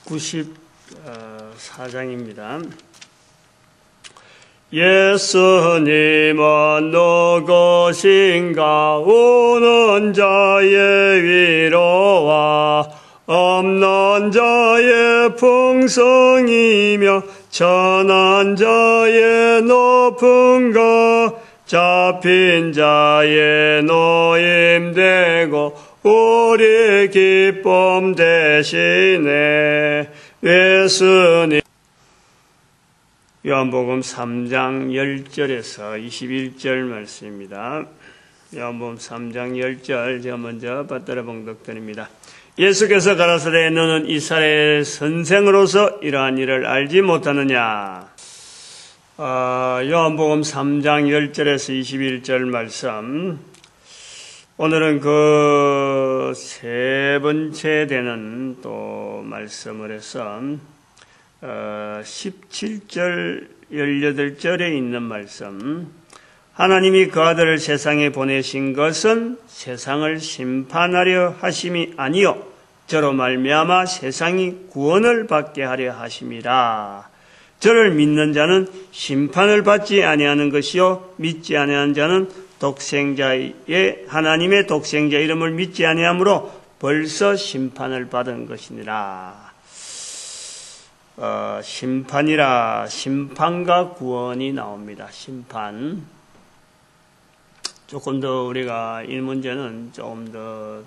94장입니다. 예수님은 누구신가? 우는 자의 위로와 없는 자의 풍성이며 천한 자의 높음과 잡힌 자의 노임되고 우리 기쁨 되시네. 예수님. 요한복음 3장 10절에서 21절 말씀입니다. 요한복음 3장 10절 제가 먼저 받들어 봉독드립니다. 예수께서 가라사대 너는 이스라엘 선생으로서 이러한 일을 알지 못하느냐. 요한복음 3장 10절에서 21절 말씀. 오늘은 그 세 번째 되는 또 말씀을 해서 17절 18절에 있는 말씀. 하나님이 그 아들을 세상에 보내신 것은 세상을 심판하려 하심이 아니요 저로 말미암아 세상이 구원을 받게 하려 하심이라. 저를 믿는 자는 심판을 받지 아니하는 것이요 믿지 아니하는 자는 독생자의 하나님의 독생자 이름을 믿지 아니하므로 벌써 심판을 받은 것이니라. 심판이라. 심판과 구원이 나옵니다. 심판. 조금 더 우리가 이 문제는 조금 더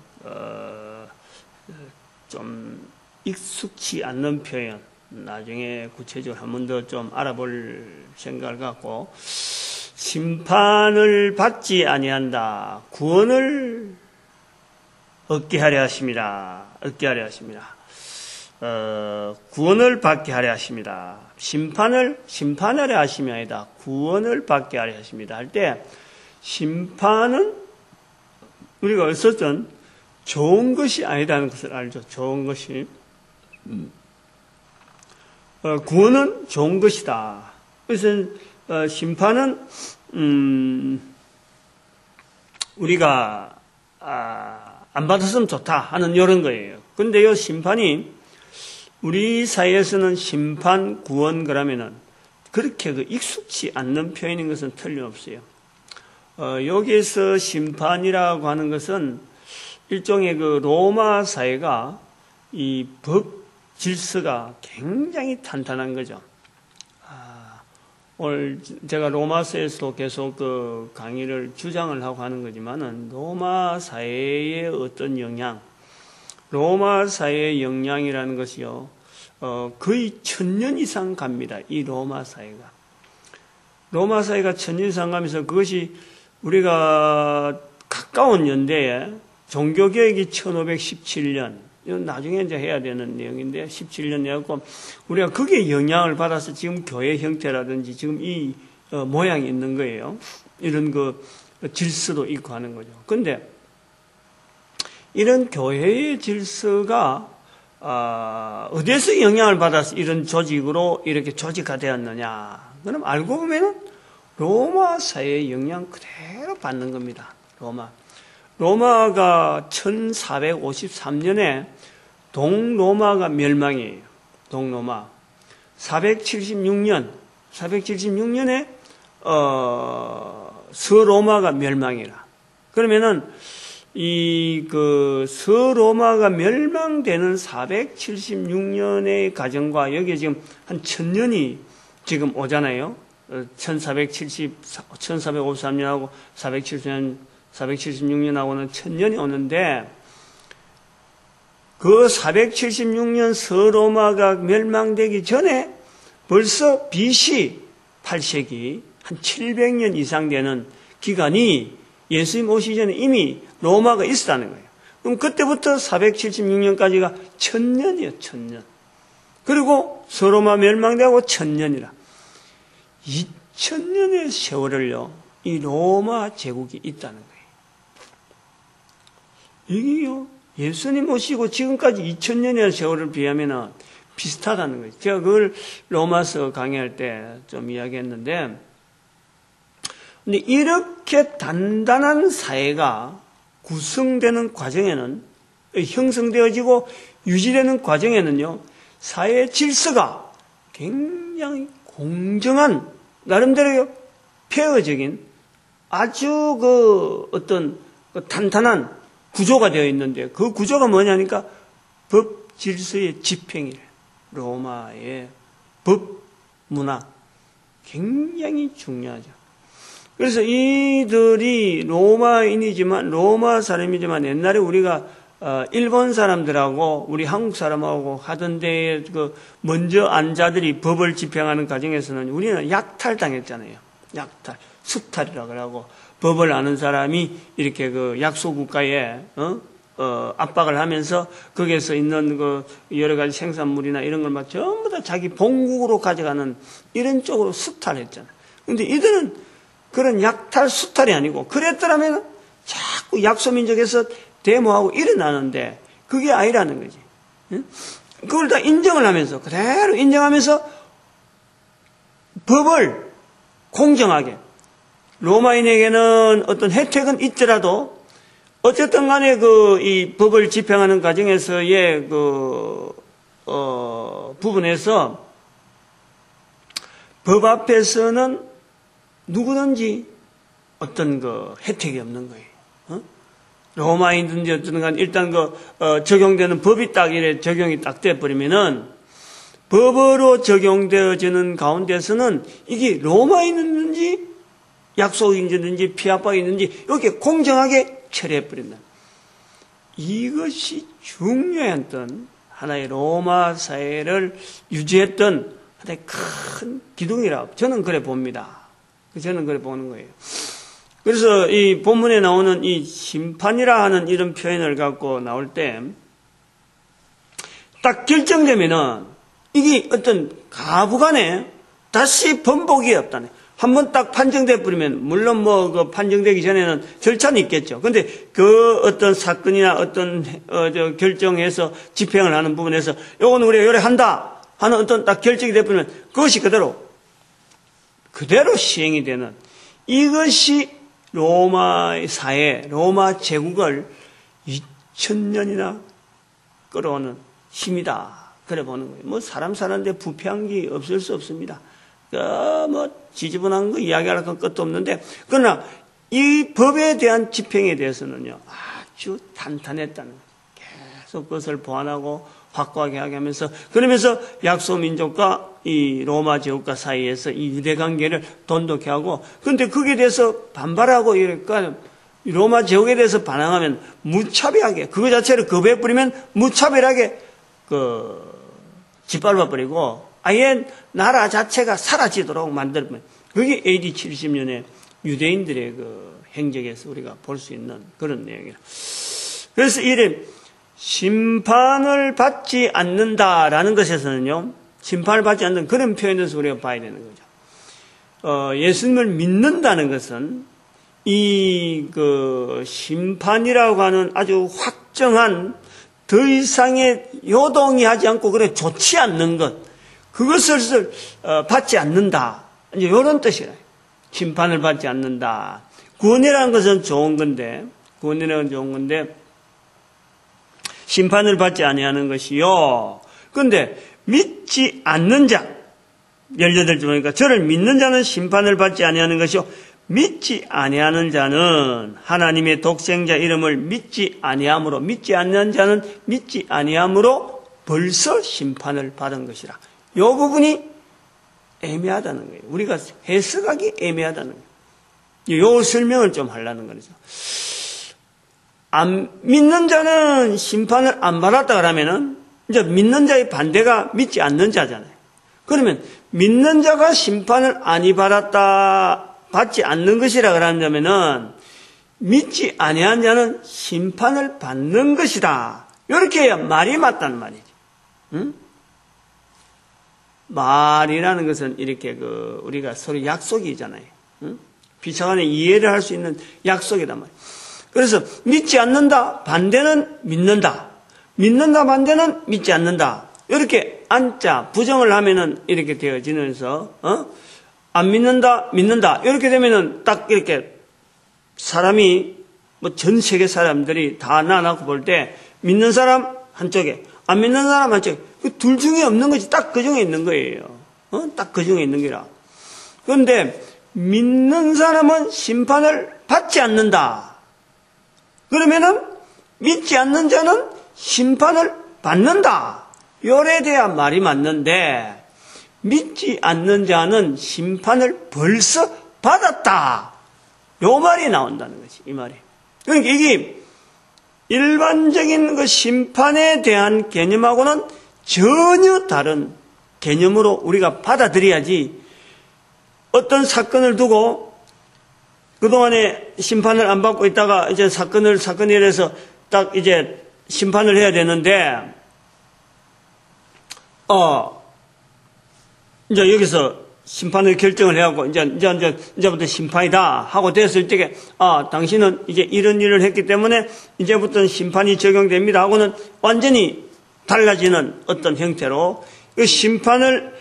좀 익숙치 않는 표현, 나중에 구체적으로 한 번 더 좀 알아볼 생각을 갖고, 심판을 받지 아니한다. 구원을 얻게 하려 하십니다. 얻게 하려 하십니다. 구원을 받게 하려 하십니다. 심판하려 하심이 아니다. 구원을 받게 하려 하십니다. 할 때, 심판은 우리가 어쨌든 좋은 것이 아니다는 것을 알죠. 좋은 것이. 구원은 좋은 것이다. 그래서 심판은 우리가 안 받았으면 좋다 하는 이런 거예요. 근데 이 심판이 우리 사이에서는 심판, 구원 그러면은 그렇게 익숙치 않는 표현인 것은 틀림없어요. 여기에서 심판이라고 하는 것은 일종의 그 로마 사회가 이 법 질서가 굉장히 탄탄한 거죠. 오늘 제가 로마서에서도 계속 그 강의를 주장을 하고 하는 거지만은 로마 사회의 어떤 영향, 로마 사회의 영향이라는 것이요, 거의 1000년 이상 갑니다. 이 로마 사회가 1000년 이상 가면서 그것이 우리가 가까운 연대에 종교개혁이 1517년, 이건 나중에 이제 해야 되는 내용인데 17년 해갖고 우리가 거기에 영향을 받아서 지금 교회 형태라든지 지금 이 모양이 있는 거예요. 이런 그 질서도 있고 하는 거죠. 근데 이런 교회의 질서가 어디에서 영향을 받아서 이런 조직으로 이렇게 조직화되었느냐? 그럼 알고 보면은 로마 사회의 영향 그대로 받는 겁니다. 로마가 1453년에 동로마가 멸망이에요. 동로마. 476년에 서로마가 멸망이라. 그러면은 이 그 서로마가 멸망되는 476년의 과정과 여기에 지금 한 1000년이 지금 오잖아요. 1453년하고 476년하고는 1000년이 오는데 그 476년 서로마가 멸망되기 전에 벌써 BC 8세기 한 700년 이상 되는 기간이 예수님 오시기 전에 이미 로마가 있었다는 거예요. 그럼 그때부터 476년까지가 1000년이에요. 1000년. 그리고 서로마 멸망되고 1000년이라. 2000년의 세월을요, 이 로마 제국이 있다는 거예요. 이게요, 예수님 오시고 지금까지 2000년의 세월을 비하면 비슷하다는 거예요. 제가 그걸 로마서 강의할 때 좀 이야기했는데, 근데 이렇게 단단한 사회가 구성되는 과정에는 형성되어지고 유지되는 과정에는요, 사회 질서가 굉장히 공정한, 나름대로 폐허적인 아주 어떤 탄탄한 구조가 되어 있는데, 그 구조가 뭐냐니까 법 질서의 집행이래. 로마의 법 문화. 굉장히 중요하죠. 그래서 이들이 로마 사람이지만 옛날에 우리가 일본 사람들하고 우리 한국 사람하고 하던데 먼저 안자들이 법을 집행하는 과정에서는 우리는 약탈당했잖아요. 약탈, 수탈이라고 하고 법을 아는 사람이 이렇게 약소국가에 압박을 하면서 거기에서 있는 여러 가지 생산물이나 이런 걸 막 전부 다 자기 본국으로 가져가는 이런 쪽으로 수탈했잖아요. 근데 이들은 그런 약탈, 수탈이 아니고 그랬더라면 자꾸 약소민족에서 데모하고 일어나는데 그게 아니라는 거지. 그걸 다 인정을 하면서 그대로 인정하면서 법을 공정하게 로마인에게는 어떤 혜택은 있더라도 어쨌든 간에 이 법을 집행하는 과정에서의 부분에서 법 앞에서는 누구든지 어떤 혜택이 없는 거예요. 로마인든지 어쨌든 간에 일단 적용되는 법이 딱 이래 적용이 딱 돼버리면은 법으로 적용되어지는 가운데서는 이게 로마인이든지 약속인지든지 피압박이든지 이렇게 공정하게 처리해버린다. 이것이 중요한 하나의 로마 사회를 유지했던 하나의 큰 기둥이라고 저는 그래 봅니다. 저는 그래 보는 거예요. 그래서 이 본문에 나오는 이 심판이라 하는 이런 표현을 갖고 나올 때 딱 결정되면은 이게 어떤 가부간에 다시 번복이 없다네. 한번 딱 판정돼 버리면 물론 판정되기 전에는 절차는 있겠죠. 근데 어떤 사건이나 어떤 결정해서 집행을 하는 부분에서 요건 우리가 요래 한다 하는 어떤 딱 결정이 돼 버리면 그것이 그대로 시행이 되는 이것이 로마의 사회, 로마 제국을 2000년이나 끌어오는 힘이다. 그래 보는 거예요. 사람 사는데 부패한 게 없을 수 없습니다. 지저분한 거 이야기할 건 것도 없는데, 그러나 이 법에 대한 집행에 대해서는요, 아주 탄탄했다는 거예요. 계속 그것을 보완하고 확고하게 하게 하면서, 그러면서 약소민족과 이 로마 제국과 사이에서 이 유대 관계를 돈독히 하고, 그런데 거기에 대해서 반발하고 이러니까 로마 제국에 대해서 반항하면 무차별하게, 그거 자체를 거부해버리면 무차별하게 짓밟아버리고, 아예 나라 자체가 사라지도록 만들면 그게 AD 70년에 유대인들의 행적에서 우리가 볼 수 있는 그런 내용이라. 그래서 이래 심판을 받지 않는다라는 것에서는요, 심판을 받지 않는 그런 표현에서 우리가 봐야 되는 거죠. 예수님을 믿는다는 것은 이 심판이라고 하는 아주 확정한 더 이상의 요동이 하지 않고 좋지 않는 것, 그것을 받지 않는다. 이제 이런 뜻이라. 심판을 받지 않는다. 구원이라는 것은 좋은 건데, 심판을 받지 아니하는 것이요. 그런데 믿지 않는 자, 18절 보니까 저를 믿는 자는 심판을 받지 아니하는 것이요. 믿지 아니하는 자는 하나님의 독생자 이름을 믿지 않는 자는 믿지 아니함으로 벌써 심판을 받은 것이라. 이 부분이 애매하다는 거예요. 우리가 해석하기 애매하다는 거예요. 이 설명을 좀 하려는 거죠. 안 믿는 자는 심판을 안 받았다 그러면은 이제 믿는 자의 반대가 믿지 않는 자잖아요. 그러면 믿는 자가 심판을 받지 않는 것이라 그런다면은 믿지 아니한 자는 심판을 받는 것이다. 이렇게 해야 말이 맞다는 말이죠. 응? 말이라는 것은 이렇게 우리가 서로 약속이잖아요. 응? 비차간에 이해를 할 수 있는 약속이단 말이에요. 그래서 믿지 않는다, 반대는 믿는다. 믿는다, 반대는 믿지 않는다. 이렇게 안자, 부정을 하면은 이렇게 되어지면서, 안 믿는다, 믿는다. 이렇게 되면은 딱 이렇게 사람이 전 세계 사람들이 다 나눠놓고 볼 때 믿는 사람 한쪽에, 안 믿는 사람 한쪽에. 둘 중에 없는 거지. 딱 그 중에 있는 거예요. 딱 그 중에 있는 거라. 그런데 믿는 사람은 심판을 받지 않는다. 그러면은 믿지 않는 자는 심판을 받는다. 요래 돼야 말이 맞는데 믿지 않는 자는 심판을 벌써 받았다. 요 말이 나온다는 거지. 이 말이. 그러니까 이게 일반적인 그 심판에 대한 개념하고는 전혀 다른 개념으로 우리가 받아들여야지, 어떤 사건을 두고 그동안에 심판을 안 받고 있다가 이제 사건이 일어서 딱 이제 심판을 해야 되는데, 이제 여기서 심판을 결정을 해갖고, 이제부터 심판이다 하고 됐을 적에, 당신은 이제 이런 일을 했기 때문에 이제부터는 심판이 적용됩니다 하고는 완전히 달라지는 어떤 형태로 그 심판을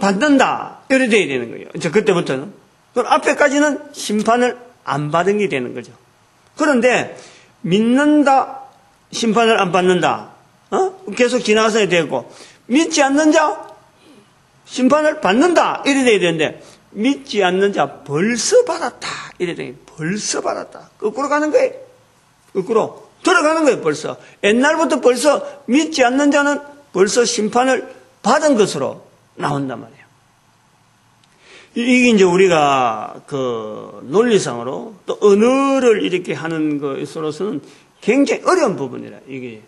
받는다. 이래 돼야 되는 거예요. 이제 그때부터는. 그럼 앞에까지는 심판을 안 받은 게 되는 거죠. 그런데 믿는다, 심판을 안 받는다. 계속 지나가서야 되고, 믿지 않는 자, 심판을 받는다. 이래 돼야 되는데, 믿지 않는 자 벌써 받았다. 이래 돼야 돼. 벌써 받았다. 거꾸로 가는 거예요. 거꾸로 들어가는 거예요. 벌써. 옛날부터 벌써 믿지 않는 자는 벌써 심판을 받은 것으로 나온단 말이에요. 이게 이제 우리가 그 논리상으로 또 언어를 이렇게 하는 것으로서는 굉장히 어려운 부분이라, 이게.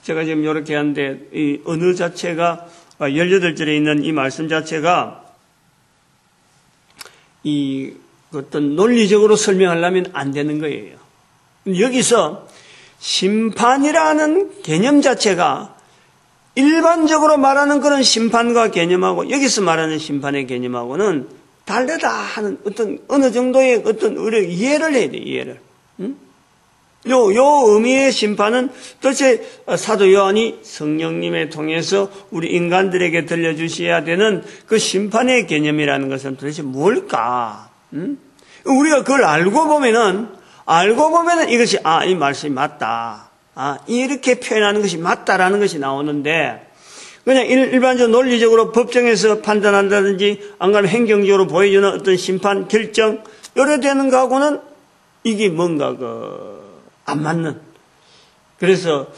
제가 지금 이렇게 하는데, 이 언어 자체가 18절에 있는 이 말씀 자체가 이 어떤 논리적으로 설명하려면 안 되는 거예요. 여기서 심판이라는 개념 자체가 일반적으로 말하는 그런 심판과 개념하고 여기서 말하는 심판의 개념하고는 다르다 하는 어떤 어느 정도의 어떤 우리가 이해를 해야 돼, 이해를. 요 의미의 심판은 도대체 사도 요한이 성령님에 통해서 우리 인간들에게 들려주셔야 되는 그 심판의 개념이라는 것은 도대체 뭘까? 우리가 그걸 알고 보면은 이것이, 이 말씀이 맞다. 이렇게 표현하는 것이 맞다라는 것이 나오는데, 그냥 일반적으로 논리적으로 법정에서 판단한다든지, 안 그러면 행정적으로 보여주는 어떤 심판 결정, 요래 되는 거하고는 이게 뭔가 안 맞는. 그래서,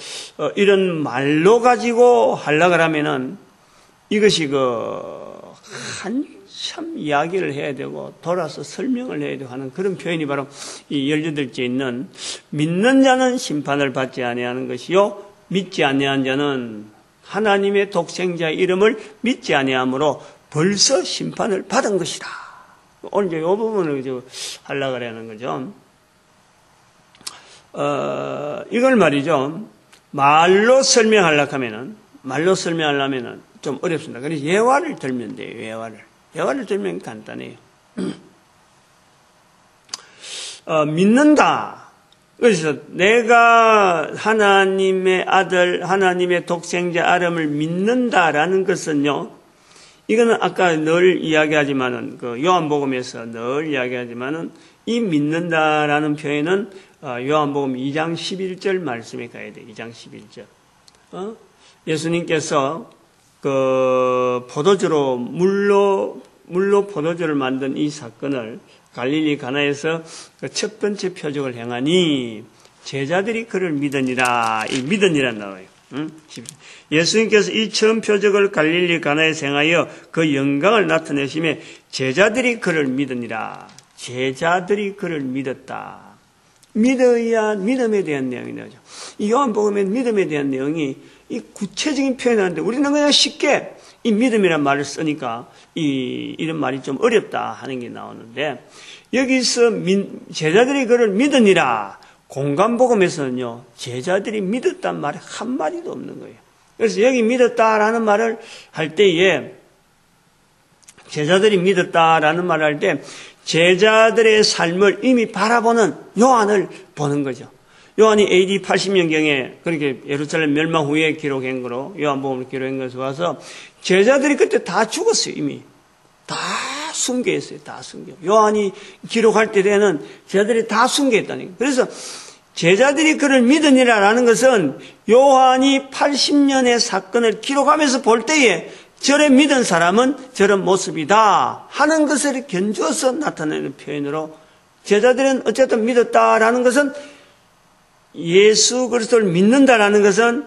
이런 말로 가지고 하려고 하면은 이것이 한참 이야기를 해야 되고, 돌아서 설명을 해야 되고 하는 그런 표현이 바로 이 18째 있는 믿는 자는 심판을 받지 아니하는 것이요, 믿지 아니한 자는 하나님의 독생자의 이름을 믿지 아니함으로 벌써 심판을 받은 것이다. 오늘 이제 이 부분을 하려고 하는 거죠. 이걸 말이죠. 말로 설명하려고 하면은 좀 어렵습니다. 그래서 예화를 들면 돼요, 예화를 들면 간단해요. 믿는다. 그래서 내가 하나님의 아들, 하나님의 독생자 아름을 믿는다라는 것은요, 이거는 아까 늘 이야기하지만은, 요한복음에서 늘 이야기하지만은, 이 믿는다라는 표현은 요한복음 2장 11절 말씀에 가야 돼. 2장 11절. 예수님께서 포도주로 물로 포도주를 만든 이 사건을 갈릴리 가나에서 첫 번째 표적을 행하니 제자들이 그를 믿으니라. 이 믿으니라 나와요. 예수님께서 이 처음 표적을 갈릴리 가나에서 행하여 그 영광을 나타내시며 제자들이 그를 믿으니라. 제자들이 그를 믿었다. 믿어야 믿음에 대한 내용이 나오죠. 이 요한복음에 믿음에 대한 내용이 이 구체적인 표현하는데 우리는 그냥 쉽게 이 믿음이란 말을 쓰니까 이런 말이 좀 어렵다 하는 게 나오는데, 여기서 제자들이 그를 믿으니라. 공간복음에서는요, 제자들이 믿었단 말이 한 마디도 없는 거예요. 그래서 여기 믿었다라는 말을 할 때에, 제자들이 믿었다라는 말을 할 때 제자들의 삶을 이미 바라보는 요한을 보는 거죠. 요한이 AD 80년경에 그렇게 예루살렘 멸망 후에 기록한 거로, 요한복음을 기록한 것에 와서 제자들이 그때 다 죽었어요. 이미 다 순교했어요. 다 순교. 요한이 기록할 때에는 제자들이 다 순교했다니까. 그래서 제자들이 그를 믿으니라라는 것은 요한이 80년의 사건을 기록하면서 볼 때에 저래 믿은 사람은 저런 모습이다 하는 것을 견주어서 나타내는 표현으로 제자들은 어쨌든 믿었다라는 것은 예수 그리스도를 믿는다라는 것은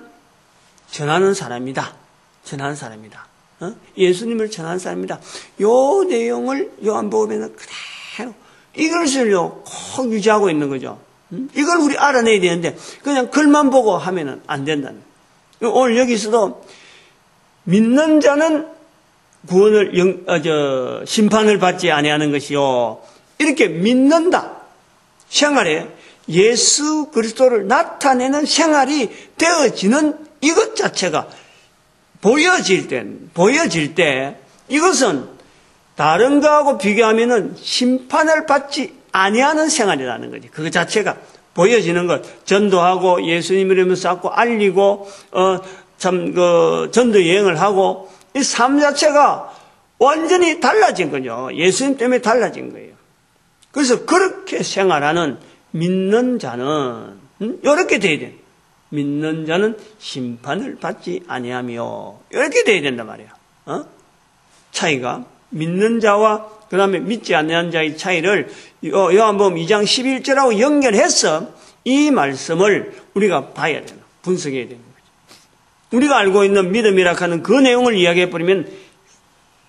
전하는 사람이다. 전하는 사람이다. 예수님을 전하는 사람이다. 요 내용을 요한복음에는 그대로 이것을요 꼭 유지하고 있는 거죠. 이걸 우리 알아내야 되는데 그냥 글만 보고 하면은 안 된다는 거예요. 오늘 여기서도 믿는 자는 심판을 받지 아니하는 것이요. 이렇게 믿는다. 생활에 예수 그리스도를 나타내는 생활이 되어지는 이것 자체가 보여질 때 이것은 다른 거하고 비교하면은 심판을 받지 아니하는 생활이라는 거지. 그 자체가 보여지는 것. 전도하고 예수님 이름을 쌓고 알리고 전도 여행을 하고 이 삶 자체가 완전히 달라진 거죠. 예수님 때문에 달라진 거예요. 그래서 그렇게 생활하는 믿는 자는 이렇게 돼야 돼. 믿는 자는 심판을 받지 아니하며 이렇게 돼야 된단 말이야. 차이가 믿는 자와 그 다음에 믿지 않는 자의 차이를 요한복음 2장 11절하고 연결해서 이 말씀을 우리가 봐야 되는, 분석해야 되는 거죠. 우리가 알고 있는 믿음이라 하는 그 내용을 이야기해버리면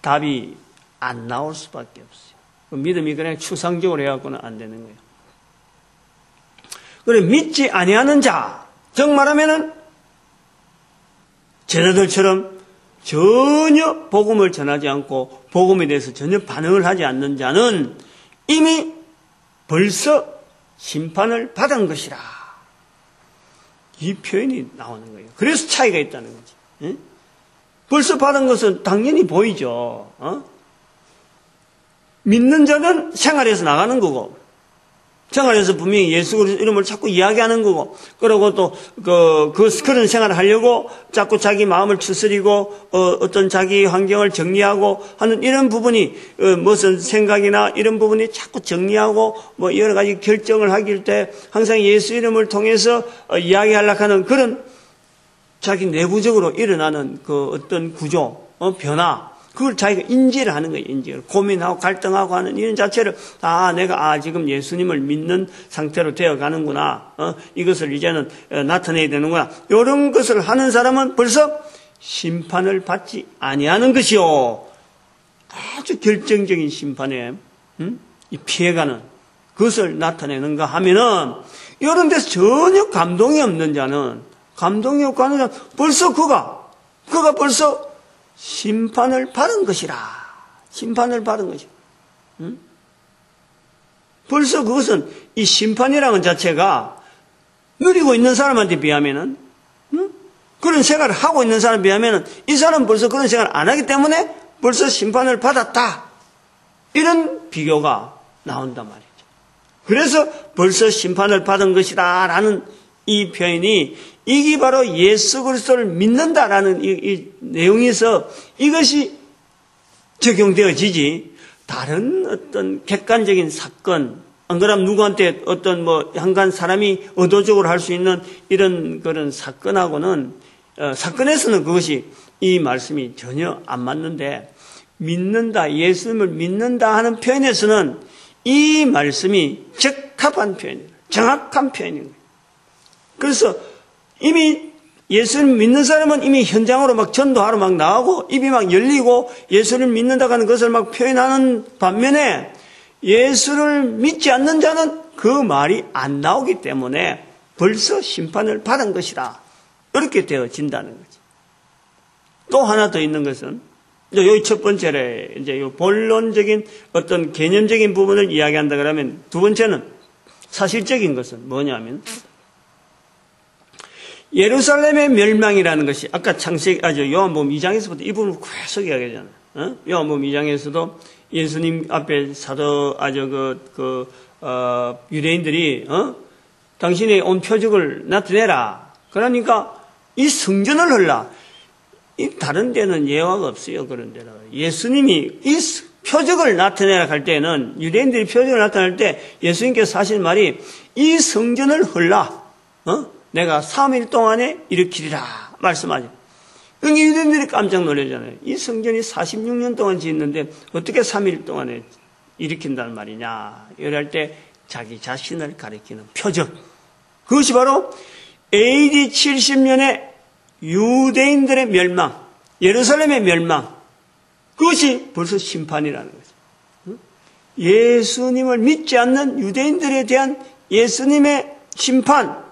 답이 안 나올 수밖에 없어요. 믿음이 그냥 추상적으로 해갖고는 안 되는 거예요. 그래, 믿지 아니하는 자, 즉 말하면은 제자들처럼 전혀 복음을 전하지 않고 복음에 대해서 전혀 반응을 하지 않는 자는 이미 벌써 심판을 받은 것이라. 이 표현이 나오는 거예요. 그래서 차이가 있다는 거지. 예? 벌써 받은 것은 당연히 보이죠. 믿는 자는 생활에서 나가는 거고, 생활에서 분명히 예수 그리스도 이름을 자꾸 이야기하는 거고, 그리고 또 그런 생활을 하려고 자꾸 자기 마음을 추스리고 어떤 자기 환경을 정리하고 하는 이런 부분이 무슨 생각이나 이런 부분이 자꾸 정리하고 뭐 여러 가지 결정을 하길 때 항상 예수 이름을 통해서 이야기하려고 하는 그런 자기 내부적으로 일어나는 그 어떤 구조, 변화, 그걸 자기가 인지를 하는 거예요. 인지를. 고민하고 갈등하고 하는 이런 자체를 내가 지금 예수님을 믿는 상태로 되어가는구나. 이것을 이제는 나타내야 되는구나. 이런 것을 하는 사람은 벌써 심판을 받지 아니하는 것이요. 아주 결정적인 심판에 피해가는 그것을 나타내는가 하면은 이런 데서 전혀 감동이 없는 자는 감동이 없고 하는 자는 벌써 그가 벌써 심판을 받은 것이라. 심판을 받은 것이라. 벌써 그것은 이 심판이라는 자체가 누리고 있는 사람한테 비하면은 그런 생활을 하고 있는 사람에 비하면은 이 사람은 벌써 그런 생활을 안 하기 때문에 벌써 심판을 받았다. 이런 비교가 나온단 말이죠. 그래서 벌써 심판을 받은 것이다 라는 이 표현이 이게 바로 예수 그리스도를 믿는다라는 이 내용에서 이것이 적용되어지지 다른 어떤 객관적인 사건, 안 그러면 누구한테 어떤 한간 사람이 의도적으로 할 수 있는 이런 그런 사건하고는 사건에서는 그것이 이 말씀이 전혀 안 맞는데 믿는다, 예수님을 믿는다 하는 표현에서는 이 말씀이 적합한 표현이에요. 정확한 표현입니다. 그래서 이미 예수를 믿는 사람은 이미 현장으로 막 전도하러 막 나가고 입이 막 열리고 예수를 믿는다고 하는 것을 막 표현하는 반면에 예수를 믿지 않는 자는 그 말이 안 나오기 때문에 벌써 심판을 받은 것이라 이렇게 되어진다는 거지. 또 하나 더 있는 것은 여기 첫 번째로 이제 본론적인 어떤 개념적인 부분을 이야기한다 그러면 두 번째는 사실적인 것은 뭐냐면 예루살렘의 멸망이라는 것이 아까 요한복음 2장에서부터 이 부분을 계속 이야기하잖아요. 요한복음 2장에서도 예수님 앞에 유대인들이 당신의 온 표적을 나타내라. 그러니까 이 성전을 헐라. 이 다른 데는 예화가 없어요. 그런 데는 예수님이 이 표적을 나타내라 할 때는, 유대인들이 표적을 나타낼 때 예수님께서 하신 말이 이 성전을 헐라, 내가 3일 동안에 일으키리라 말씀하죠. 그러니까 유대인들이 깜짝 놀라잖아요. 이 성전이 46년 동안 짓는데 어떻게 3일 동안에 일으킨다는 말이냐. 이럴 때 자기 자신을 가리키는 표적. 그것이 바로 AD 70년에 유대인들의 멸망, 예루살렘의 멸망. 그것이 벌써 심판이라는 거죠. 예수님을 믿지 않는 유대인들에 대한 예수님의 심판,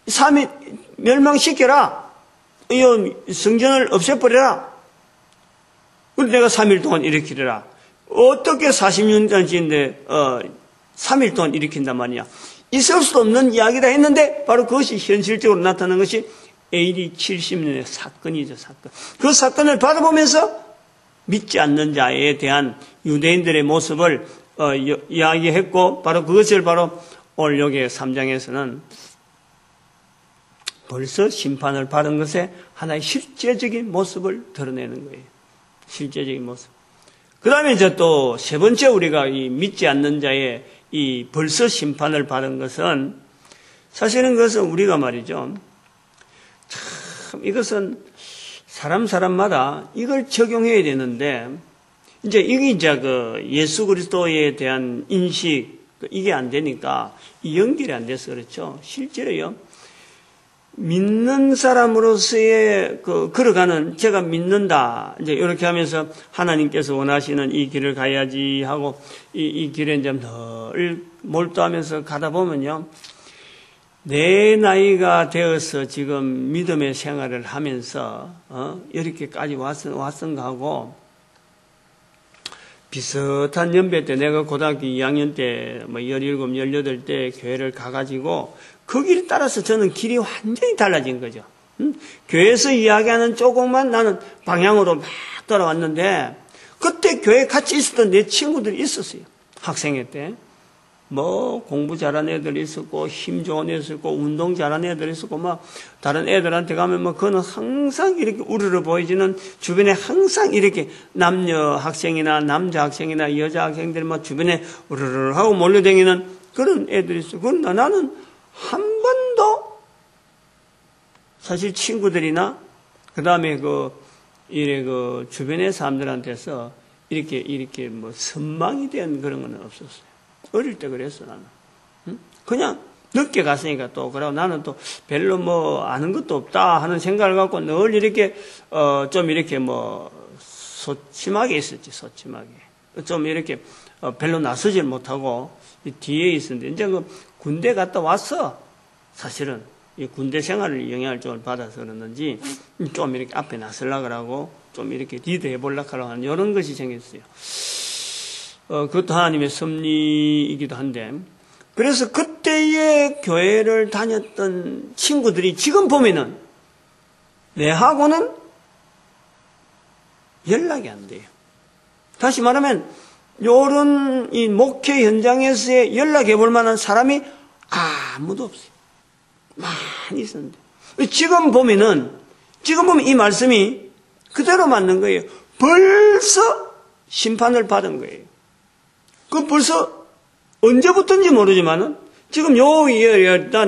3일 멸망시켜라. 이 성전을 없애버려라. 그런데 내가 3일 동안 일으키리라. 어떻게 40년간 지는데 3일 동안 일으킨단 말이냐. 있을 수 없는 이야기다 했는데 바로 그것이 현실적으로 나타난 것이 AD 70년의 사건이죠. 사건. 그 사건을 받아보면서 믿지 않는 자에 대한 유대인들의 모습을 이야기했고, 바로 그것을 바로 오늘 여기 3장에서는 벌써 심판을 받은 것에 하나의 실제적인 모습을 드러내는 거예요. 실제적인 모습. 그 다음에 이제 또 세 번째 우리가 이 믿지 않는 자의 이 벌써 심판을 받은 것은, 사실은 그것은 우리가 말이죠. 참 이것은 사람마다 이걸 적용해야 되는데, 이게 그 예수 그리스도에 대한 인식, 이게 안 되니까 이 연결이 안 돼서 그렇죠. 실제로요. 믿는 사람으로서의 걸어가는, 제가 믿는다. 이제 이렇게 하면서 하나님께서 원하시는 이 길을 가야지 하고 이 길에 이제 늘 몰두하면서 가다 보면요. 내 나이가 되어서 지금 믿음의 생활을 하면서, 이렇게까지 왔은가 하고, 비슷한 연배 때 내가 고등학교 2학년 때, 17, 18때 교회를 가가지고, 그 길 따라서 저는 길이 완전히 달라진 거죠. 교회에서 이야기하는 조금만 나는 방향으로 막 돌아왔는데, 그때 교회 같이 있었던 내 친구들이 있었어요. 학생회 때. 공부 잘하는 애들 있었고, 힘 좋은 애들 있었고, 운동 잘하는 애들 있었고, 다른 애들한테 가면 그는 항상 이렇게 우르르 보이지는, 주변에 항상 이렇게 남녀 학생이나 남자 학생이나 여자 학생들이 주변에 우르르 하고 몰려다니는 그런 애들이 있어요. 그런데 나는 한 번도 사실 친구들이나 그 다음에 주변의 사람들한테서 이렇게 선망이 된 그런 건 없었어요. 어릴 때 그랬어 나는. 그냥 늦게 갔으니까 또 그러고 나는 또 별로 아는 것도 없다 하는 생각을 갖고 늘 이렇게 좀 이렇게 소침하게 있었지. 소침하게 좀 이렇게 별로 나서질 못하고 뒤에 있었는데, 이제 군대 갔다 왔어. 사실은 이 군대 생활을 영향을 좀 받아서 그러는지 좀 이렇게 앞에 나서려고 하고 좀 이렇게 리드해 보려고 하는 이런 것이 생겼어요. 그것도 하나님의 섭리이기도 한데, 그래서 그때의 교회를 다녔던 친구들이 지금 보면은 내하고는 연락이 안 돼요. 다시 말하면 요런 이 목회 현장에서의 연락해 볼 만한 사람이 아무도 없어요. 많이 있었는데. 지금 보면 이 말씀이 그대로 맞는 거예요. 벌써 심판을 받은 거예요. 벌써 언제부터인지 모르지만은 지금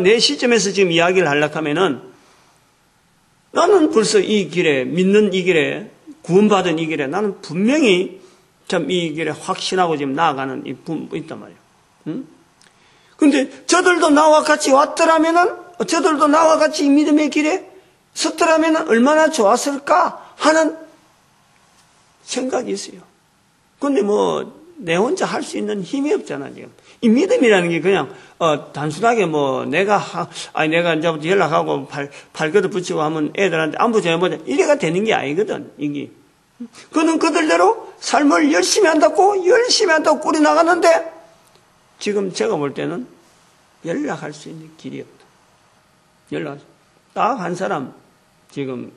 내 시점에서 지금 이야기를 하려고 하면은 나는 벌써 이 길에, 믿는 이 길에, 구원받은 이 길에 나는 분명히 참 이 길에 확신하고 지금 나아가는 이 부분이 있단 말이에요. 근데 저들도 나와 같이 왔더라면은, 저들도 나와 같이 이 믿음의 길에 섰더라면은 얼마나 좋았을까 하는 생각이 있어요. 근데 내 혼자 할 수 있는 힘이 없잖아, 지금. 이 믿음이라는 게 그냥, 단순하게 내가 이제부터 연락하고 팔 걷어 붙이고 하면 애들한테 안부 전해보자. 이래가 되는 게 아니거든, 이게. 그는 그들대로 삶을 열심히 한다고 꾸려 나가는데, 지금 제가 볼 때는 연락할 수 있는 길이 없다. 딱 한 사람, 지금,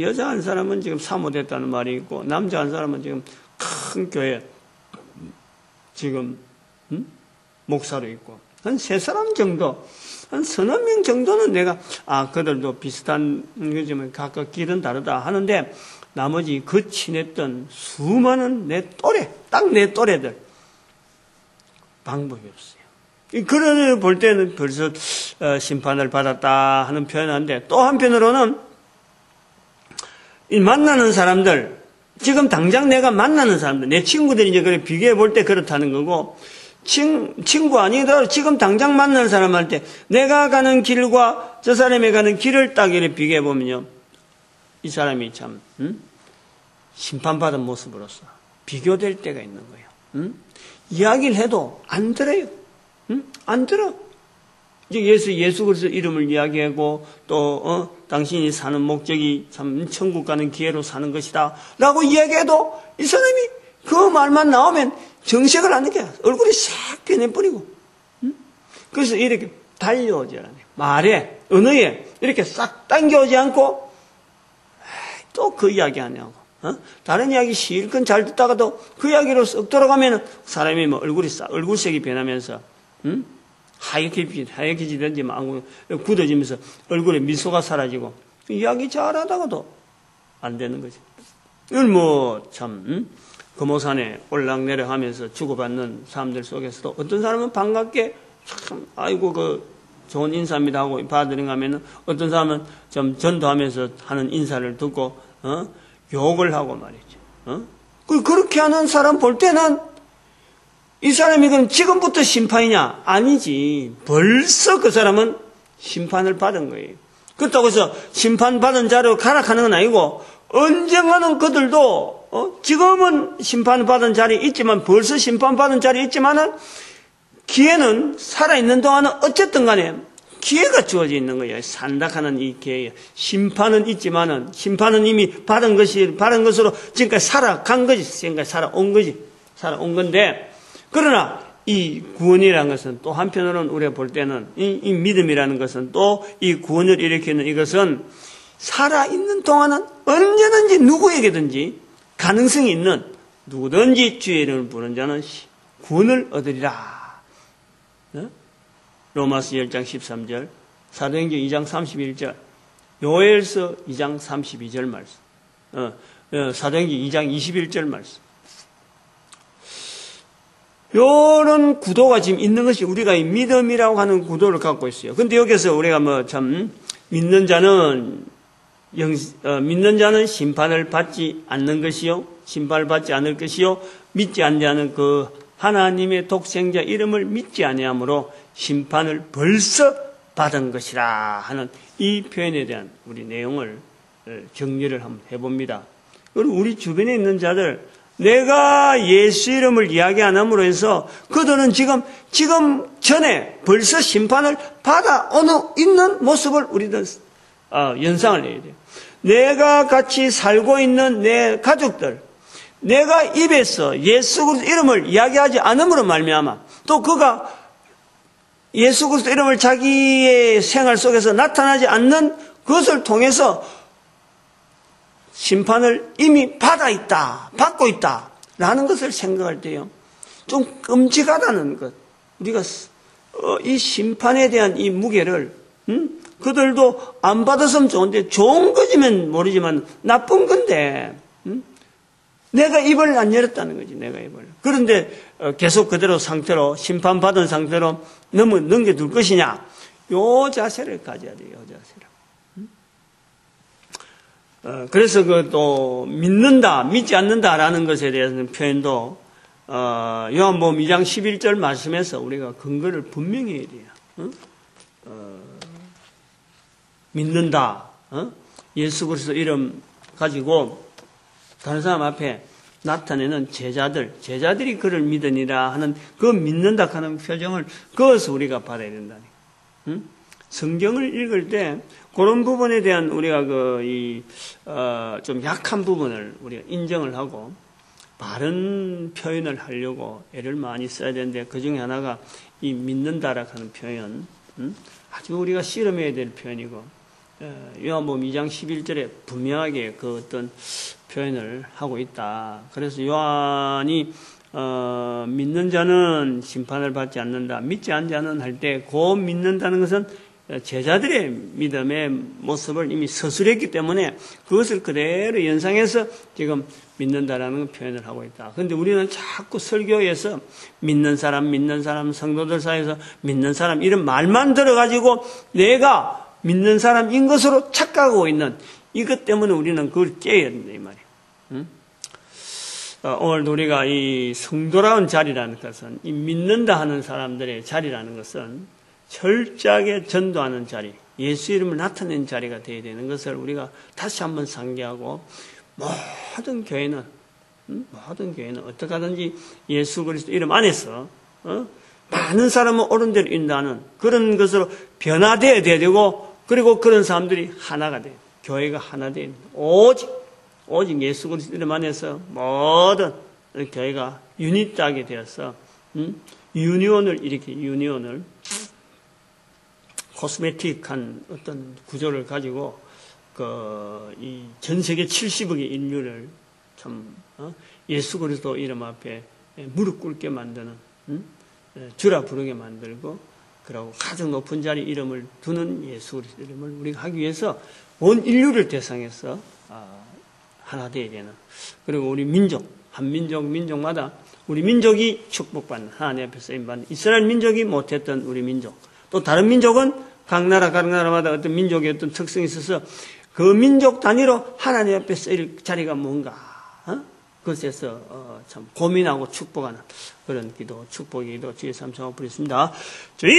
여자 한 사람은 지금 사모됐다는 말이 있고, 남자 한 사람은 지금 큰 교회, 지금, 목사로 있고, 한 세 사람 정도, 한 서너 명 정도는 내가, 그들도 비슷한 거지만 각각 길은 다르다 하는데, 나머지 그 친했던 수많은 내 또래, 딱 내 또래들 방법이 없어요. 그런 걸 볼 때는 벌써 심판을 받았다 하는 표현인데, 또 한편으로는 이 만나는 사람들, 지금 당장 내가 만나는 사람들, 내 친구들이 이제 그래 비교해 볼 때 그렇다는 거고, 친구 아니더라도 지금 당장 만나는 사람한테 내가 가는 길과 저 사람이 가는 길을 딱 이렇게 비교해 보면요, 이 사람이 참 심판받은 모습으로서 비교될 때가 있는 거예요. 이야기를 해도 안 들어요. 안 들어. 이제 예수 그리스도 이름을 이야기하고 또 당신이 사는 목적이 참 천국 가는 기회로 사는 것이다 라고 이야기해도 이 사람이 그 말만 나오면 정색을 하는 거야. 얼굴이 싹 변해버리고. 그래서 이렇게 달려오지 않아요. 말에, 언어에 이렇게 싹 당겨오지 않고 또 그 이야기 하냐고. 다른 이야기 실컷 잘 듣다가도 그 이야기로 썩 돌아가면 사람이 뭐 얼굴색이 변하면서 하얘지든지 굳어지면서 얼굴에 미소가 사라지고 이야기 잘하다가도 안 되는 거지. 이건 뭐 참 금오산에 올락내락 하면서 주고받는 사람들 속에서도 어떤 사람은 반갑게 참 아이고 그 좋은 인사입니다 하고 받으려고 하면은 어떤 사람은 좀 전도하면서 하는 인사를 듣고 욕을 하고 말이죠. 그렇게 하는 사람 볼 때는 이 사람이 그럼 지금부터 심판이냐? 아니지. 벌써 그 사람은 심판을 받은 거예요. 그렇다고 해서 심판받은 자로 가락하는 건 아니고 언젠가는 그들도 지금은 심판받은 자리에 있지만 벌써 심판받은 자리에 있지만은 기회는 살아있는 동안은 어쨌든 간에 기회가 주어져 있는 거예요. 산다하는 이 기회에. 심판은 있지만은, 심판은 이미 받은 것으로 지금까지 살아간 거지. 지금까지 살아온 거지. 살아온 건데, 그러나 이 구원이라는 것은 또 한편으로는 우리가 볼 때는 이 믿음이라는 것은 또 이 구원을 일으키는 이것은 살아있는 동안은 언제든지 누구에게든지 가능성이 있는 누구든지 주의 이름을 부르는 자는 구원을 얻으리라. 로마서 10장 13절, 사도행전 2장 31절, 요엘서 2장 32절 말씀, 사도행전 2장 21절 말씀. 요런 구도가 지금 있는 것이 우리가 이 믿음이라고 하는 구도를 갖고 있어요. 근데 여기서 우리가 뭐 참 믿는 자는 심판을 받지 않는 것이요, 심판을 받지 않을 것이요, 믿지 않는 그 하나님의 독생자 이름을 믿지 아니하므로 심판을 벌써 받은 것이라 하는 이 표현에 대한 우리 내용을 정리를 한번 해봅니다. 그리고 우리 주변에 있는 자들, 내가 예수 이름을 이야기 안 함으로 해서 그들은 지금 전에 벌써 심판을 받아 있는 모습을 우리들 연상을 해야 돼요. 내가 같이 살고 있는 내 가족들, 내가 입에서 예수 그리스도 이름을 이야기하지 않음으로 말미암아 또 그가 예수 그리스도 이름을 자기의 생활 속에서 나타나지 않는 그것을 통해서 심판을 이미 받고 있다라는 것을 생각할 때요, 좀 끔찍하다는 것. 우리가 이 심판에 대한 이 무게를 그들도 안 받았으면 좋은데, 좋은 거지만 모르지만 나쁜 건데 내가 입을 안 열었다는 거지. 내가 입을. 그런데 계속 그대로 상태로 심판받은 상태로 넘겨둘 것이냐, 요 자세를 가져야 돼요. 요 자세를. 그래서 그 또 믿는다, 믿지 않는다라는 것에 대해서는 표현도 요한복음 2장 11절 말씀에서 우리가 근거를 분명히 해야 돼요. 믿는다, 예수 그리스도 이름 가지고 다른 사람 앞에 나타내는 제자들이 그를 믿으니라 하는 그 믿는다 하는 표정을 그것을 우리가 받아야 된다니. 성경을 읽을 때 그런 부분에 대한 우리가 좀 약한 부분을 우리가 인정을 하고 바른 표현을 하려고 애를 많이 써야 되는데, 그 중에 하나가 이 믿는다라 하는 표현, 아주 우리가 씨름해야 될 표현이고, 요한복음 2장 11절에 분명하게 그 어떤 표현을 하고 있다. 그래서 요한이 믿는 자는 심판을 받지 않는다, 믿지 않는 자는 할 때 그 믿는다는 것은 제자들의 믿음의 모습을 이미 서술했기 때문에 그것을 그대로 연상해서 지금 믿는다라는 표현을 하고 있다. 그런데 우리는 자꾸 설교에서 믿는 사람, 성도들 사이에서 믿는 사람 이런 말만 들어가지고 내가 믿는 사람인 것으로 착각하고 있는 이것 때문에 우리는 그걸 깨야 된다 이 말이에요. 응? 오늘 우리가 이 성도라는 자리라는 것은 이 믿는다 하는 사람들의 자리라는 것은 철저하게 전도하는 자리, 예수 이름을 나타내는 자리가 되어야 되는 것을 우리가 다시 한번 상기하고 모든 교회는 어떻게 하든지 예수 그리스도 이름 안에서 많은 사람은 옳은 대로 인도하는 그런 것으로 변화되어야 되고 그리고 그런 사람들이 하나가 돼요. 교회가 하나 돼야 됩니다. 오직 예수 그리스도 이름 안에서 모든 교회가 유닛하게 되어서 유니온을 코스메틱한 어떤 구조를 가지고 이 전 세계 70억의 인류를 참 예수 그리스도 이름 앞에 무릎 꿇게 만드는 주라 부르게 만들고 그러고 가장 높은 자리 이름을 두는 예수 그리스도 이름을 우리가 하기 위해서 온 인류를 대상해서 하나 되어야 되는 그리고 우리 민족 한 민족마다 우리 민족이 축복받는 하나님 앞에 쓰임받는 이스라엘 민족이 못했던 우리 민족 또 다른 민족은 각 나라마다 어떤 민족의 어떤 특성이 있어서 그 민족 단위로 하나님 앞에 쓰일 자리가 뭔가 그것에서 참 고민하고 축복하는 그런 기도 축복의 기도 주의 삼창하고 부르겠습니다. 주여